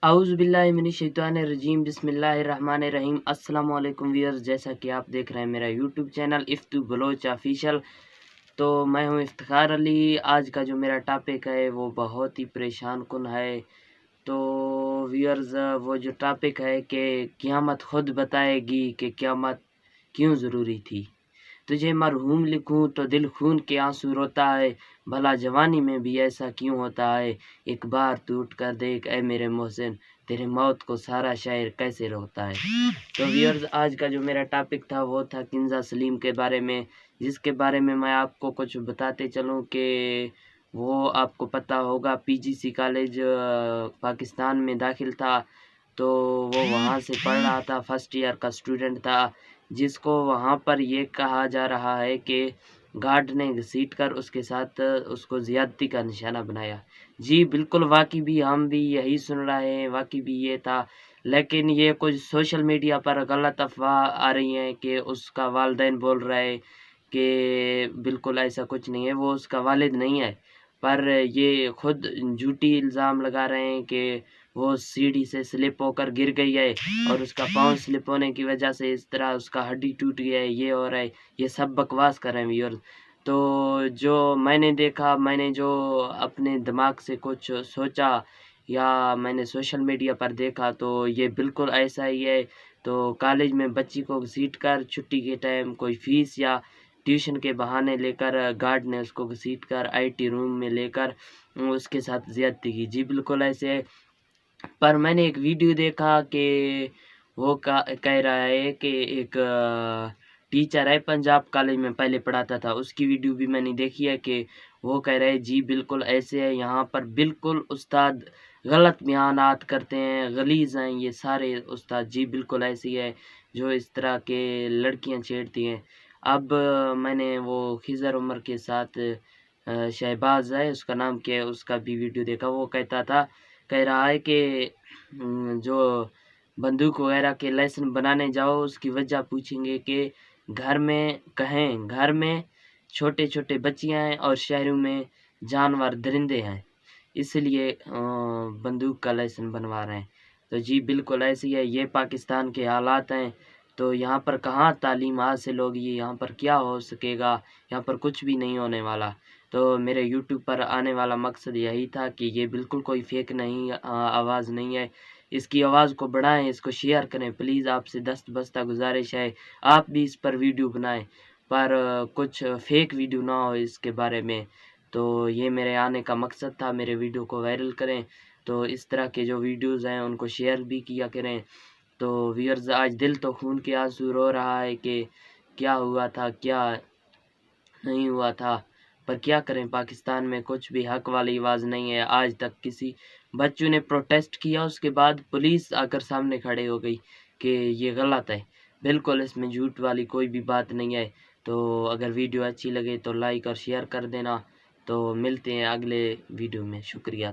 औज़ुबिल्लाहिमिनश्शैतानिर्रजीम बिस्मिल्लाहिर्रहमानिर्रहीम। अस्सलाम वालेकुम व्यूअर्स, जैसा कि आप देख रहे हैं मेरा यूट्यूब चैनल इफ्तू बलोच ऑफिशियल। तो मैं हूं इफ्तिखार अली। आज का जो मेरा टॉपिक है वो बहुत ही परेशान कुन है। तो व्यूअर्स, वो जो टॉपिक है कि क़यामत खुद बताएगी कि क़यामत क्यों ज़रूरी थी। तुझे मरहूम लिखूं तो दिल खून के आंसू रोता है, भला जवानी में भी ऐसा क्यों होता है। एक बार तू उठ कर देख ऐ मेरे मोहसिन, तेरे मौत को सारा शायर कैसे रोता है। तो व्यूअर्स, आज का जो मेरा टॉपिक था वो था किंजा सलीम के बारे में, जिसके बारे में मैं आपको कुछ बताते चलूँ कि वो आपको पता होगा पीजीसी कॉलेज पाकिस्तान में दाखिल था। तो वो वहाँ से पढ़ रहा था, फर्स्ट ईयर का स्टूडेंट था, जिसको वहाँ पर ये कहा जा रहा है कि गार्ड ने घसीट कर उसके साथ उसको ज़्यादती का निशाना बनाया। जी बिल्कुल, वाकई भी हम भी यही सुन रहे हैं, वाकई भी ये था। लेकिन ये कुछ सोशल मीडिया पर गलत अफवाह आ रही हैं कि उसका वालिदैन बोल रहा है कि बिल्कुल ऐसा कुछ नहीं है, वो उसका वालिद नहीं है। पर ये खुद झूठी इल्ज़ाम लगा रहे हैं कि वो सीढ़ी से स्लिप होकर गिर गई है और उसका पाँव स्लिप होने की वजह से इस तरह उसका हड्डी टूट गया है, ये हो रहा है। ये सब बकवास कर रहे हैं व्यूअर्स। तो जो मैंने देखा, मैंने जो अपने दिमाग से कुछ सोचा या मैंने सोशल मीडिया पर देखा, तो ये बिल्कुल ऐसा ही है। तो कॉलेज में बच्ची को घसीट कर छुट्टी के टाइम कोई फ़ीस या ट्यूशन के बहाने लेकर गार्ड ने उसको घसीट कर आईटी रूम में लेकर उसके साथ ज़्यादती की। जी बिल्कुल ऐसे है। पर मैंने एक वीडियो देखा कि वो कह रहा है कि एक टीचर है, पंजाब कॉलेज में पहले पढ़ाता था, उसकी वीडियो भी मैंने देखी है कि वो कह रहे हैं जी बिल्कुल ऐसे है। यहाँ पर बिल्कुल उस्ताद गलत बयानात करते हैं, गलीज़ हैं ये सारे उस्ताद। जी बिल्कुल ऐसे ही है जो इस तरह के लड़कियाँ छेड़ती हैं। अब मैंने वो खिज़र उमर के साथ शहबाज है उसका नाम क्या है, उसका भी वीडियो देखा। वो कह रहा है कि जो बंदूक वगैरह के लाइसेंस बनाने जाओ, उसकी वजह पूछेंगे कि घर में छोटे-छोटे बच्चियाँ हैं और शहरों में जानवर दरिंदे हैं, इसलिए बंदूक का लाइसेंस बनवा रहे हैं। तो जी बिल्कुल ऐसे ही है, ये पाकिस्तान के हालात हैं। तो यहाँ पर कहाँ तालीम हासिल होगी, यहाँ पर क्या हो सकेगा, यहाँ पर कुछ भी नहीं होने वाला। तो मेरे यूट्यूब पर आने वाला मकसद यही था कि ये बिल्कुल कोई फेक नहीं आवाज़ नहीं है। इसकी आवाज़ को बढ़ाएं, इसको शेयर करें प्लीज़। आपसे दस्तबस्ता गुजारिश है, आप भी इस पर वीडियो बनाएं, पर कुछ फेक वीडियो ना हो इसके बारे में। तो ये मेरे आने का मकसद था, मेरे वीडियो को वायरल करें। तो इस तरह के जो वीडियोज़ हैं उनको शेयर भी किया करें। तो व्यूअर्स, आज दिल तो खून के आंसू रो रहा है कि क्या हुआ था, क्या नहीं हुआ था। पर क्या करें, पाकिस्तान में कुछ भी हक वाली आवाज़ नहीं है। आज तक किसी बच्चों ने प्रोटेस्ट किया, उसके बाद पुलिस आकर सामने खड़े हो गई कि ये गलत है। बिल्कुल इसमें झूठ वाली कोई भी बात नहीं है। तो अगर वीडियो अच्छी लगे तो लाइक और शेयर कर देना। तो मिलते हैं अगले वीडियो में, शुक्रिया।